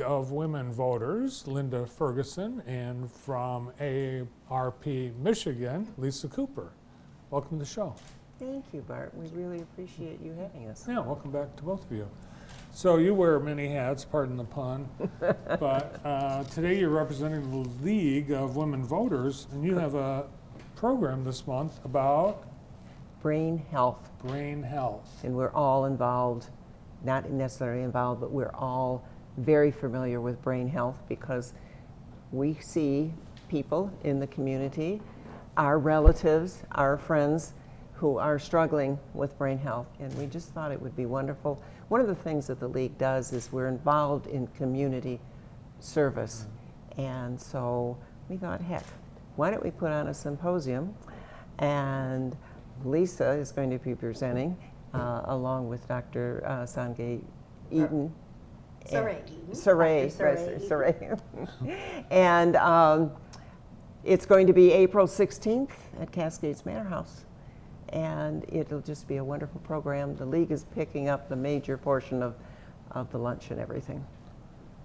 of Women Voters, Linda Ferguson, and from AARP Michigan, Lisa Cooper. Welcome to the show. Thank you, Bart. We really appreciate you having us. Yeah, welcome back to both of you. So you wear many hats, pardon the pun, but today you're representing the League of Women Voters, and you have a program this month about Brain health. brain health. And we're all involved, not necessarily involved, but we're all very familiar with brain health because we see people in the community, our relatives, our friends, who are struggling with brain health, and we just thought it would be wonderful. One of the things that the League does is we're involved in community service, and so we thought, heck, why don't we put on a symposium, and Lisa is going to be presenting along with Dr. Sanjay Eaton. Saray. Saray. And it's going to be April 16th at Cascades Manor House. And it'll just be a wonderful program. The League is picking up the major portion of the lunch and everything.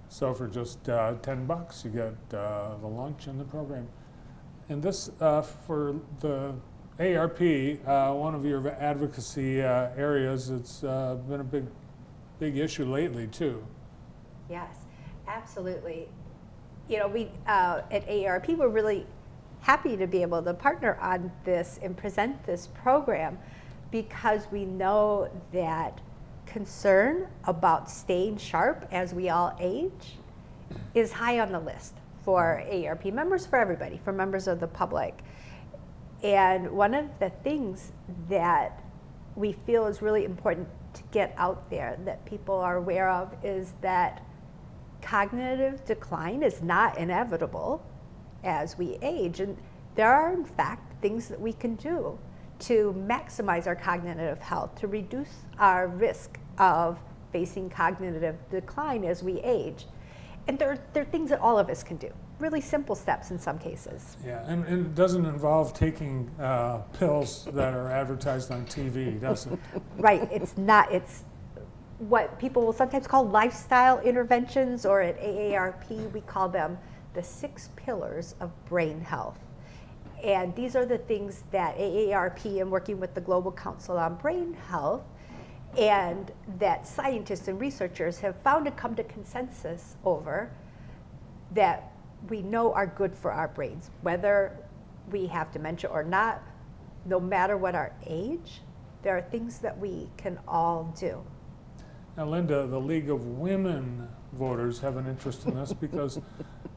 So for just $10, you get the lunch and the program. And this, for the ARP, one of your advocacy areas, it's been a big issue lately too. Yes, absolutely. You know, we at AARP, we're really happy to be able to partner on this and present this program because we know that concern about staying sharp as we all age is high on the list for AARP members, for everybody, for members of the public. And one of the things that we feel is really important to get out there that people are aware of is that cognitive decline is not inevitable as we age, and there are in fact things that we can do to maximize our cognitive health, to reduce our risk of facing cognitive decline as we age. And there are things that all of us can do, really simple steps in some cases. Yeah, and it doesn't involve taking pills that are advertised on TV, does it? Right, it's not, it's what people will sometimes call lifestyle interventions, or at AARP we call them the 6 pillars of brain health. And these are the things that AARP, and working with the Global Council on Brain Health, and that scientists and researchers have found to come to consensus over, that we know are good for our brains, whether we have dementia or not, no matter what our age. There are things that we can all do. Now, Linda, the League of Women Voters have an interest in this because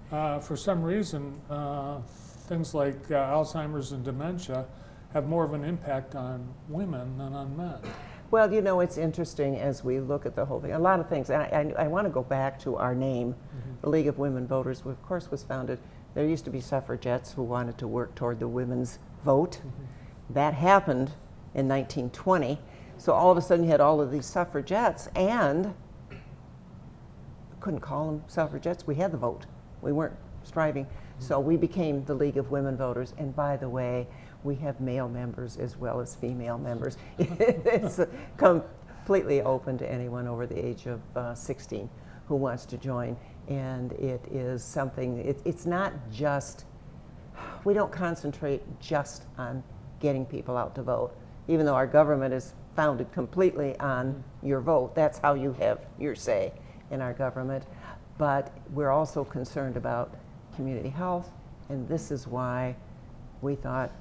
for some reason, things like Alzheimer's and dementia have more of an impact on women than on men. Well, you know, it's interesting as we look at the whole thing. A lot of things, and I want to go back to our name. The League of Women Voters, of course, was founded. There used to be suffragettes who wanted to work toward the women's vote. That happened in 1920. So all of a sudden you had all of these suffragettes, and couldn't call them suffragettes. We had the vote. We weren't striving. So we became the League of Women Voters. And by the way, we have male members as well as female members. It's completely open to anyone over the age of 16 who wants to join. And it is something, it's not just, we don't concentrate just on getting people out to vote. Even though our government is founded completely on your vote, that's how you have your say in our government. But we're also concerned about community health, and this is why we thought,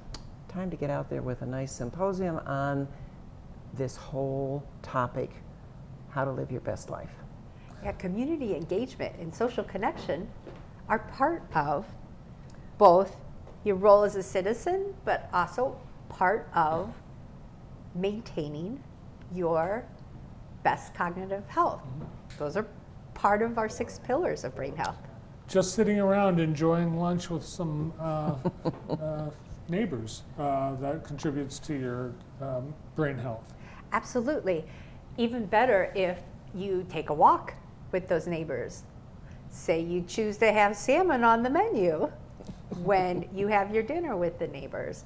time to get out there with a nice symposium on this whole topic, how to live your best life. Yeah, community engagement and social connection are part of both your role as a citizen, but also part of maintaining your best cognitive health. Those are part of our 6 pillars of brain health. Just sitting around enjoying lunch with some neighbors, that contributes to your brain health. Absolutely. Even better if you take a walk with those neighbors. Say you choose to have salmon on the menu when you have your dinner with the neighbors.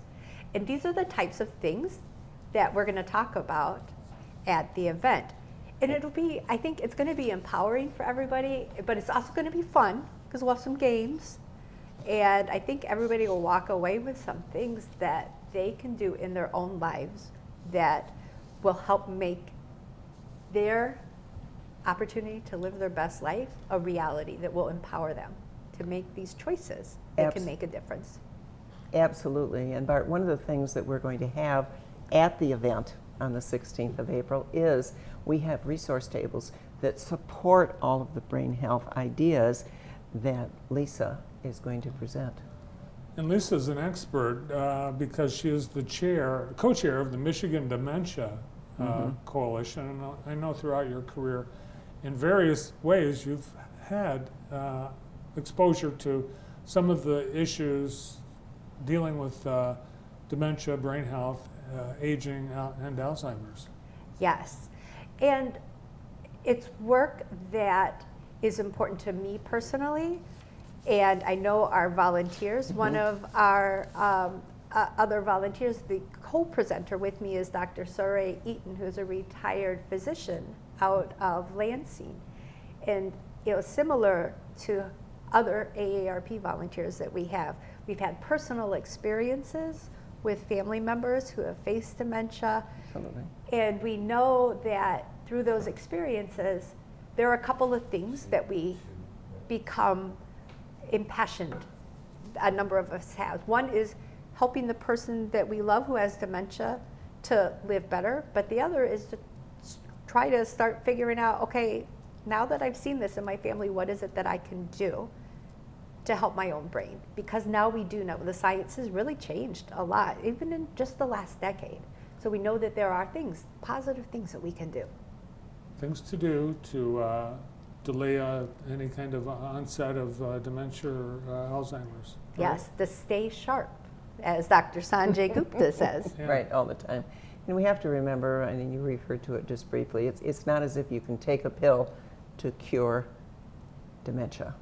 And these are the types of things that we're going to talk about at the event. And it'll be, I think it's going to be empowering for everybody, but it's also going to be fun because we'll have some games. And I think everybody will walk away with some things that they can do in their own lives that will help make their opportunity to live their best life a reality, that will empower them to make these choices that can make a difference. Absolutely. And Bart, one of the things that we're going to have at the event on the 16th of April is we have resource tables that support all of the brain health ideas that Lisa is going to present. And Lisa's an expert because she is the co-chair of the Michigan Dementia Coalition. And I know throughout your career, in various ways, you've had exposure to some of the issues dealing with dementia, brain health, aging, and Alzheimer's. Yes. And it's work that is important to me personally, and I know our volunteers. One of our other volunteers, the co-presenter with me, is Dr. Soray Eaton, who's a retired physician out of Lansing. And similar to other AARP volunteers that we have, we've had personal experiences with family members who have faced dementia. Absolutely. And we know that through those experiences, there are a couple of things that we become impassioned, a number of us have. One is helping the person that we love who has dementia to live better, but the other is to try to start figuring out, okay, now that I've seen this in my family, what is it that I can do to help my own brain? Because now we do know the science has really changed a lot, even in just the last decade. So we know that there are things, positive things that we can do. Things to do to delay any kind of onset of dementia or Alzheimer's. Yes, to stay sharp, as Dr. Sanjay Gupta says. Yeah. Right, all the time. And we have to remember, I mean, you referred to it just briefly, it's not as if you can take a pill to cure dementia.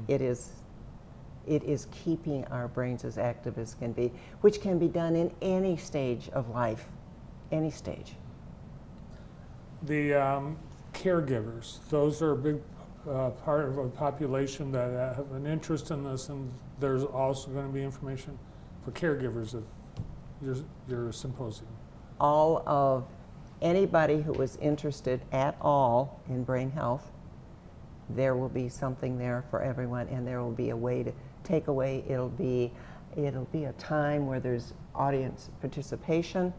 It is keeping our brains as active as can be, which can be done in any stage of life, any stage. The caregivers, those are a big part of a population that have an interest in this, and there's also going to be information for caregivers of your symposium. All of anybody who is interested at all in brain health, there will be something there for everyone, and there will be a way to take away. It'll be a time where there's audience participation.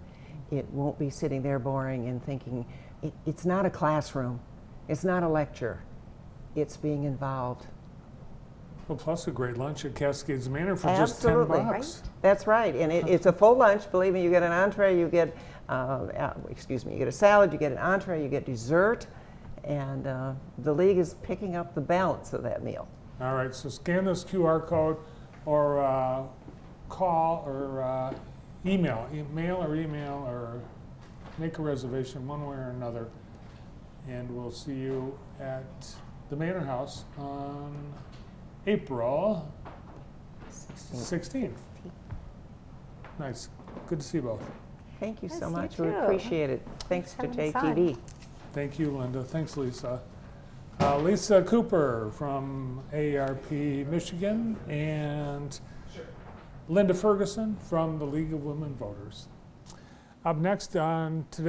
It won't be sitting there boring and thinking. It's not a classroom. It's not a lecture. It's being involved. Well, plus a great lunch at Cascades Manor for Absolutely. just $10. Right? That's right, and it's a full lunch. Believe me, you get an entree, you get, you get a salad, you get an entree, you get dessert, and the league is picking up the balance of that meal. All right, so scan this QR code or call or email or make a reservation one way or another, and we'll see you at the Manor House on April 16th. Nice. Good to see you both. Thank you so Yes, much. you We too. appreciate it. Thanks to Thanks for having us JTV. on. Thank you, Linda. Thanks, Lisa. Lisa Cooper from AARP Michigan and Linda Ferguson from the League of Women Voters. Up next on today.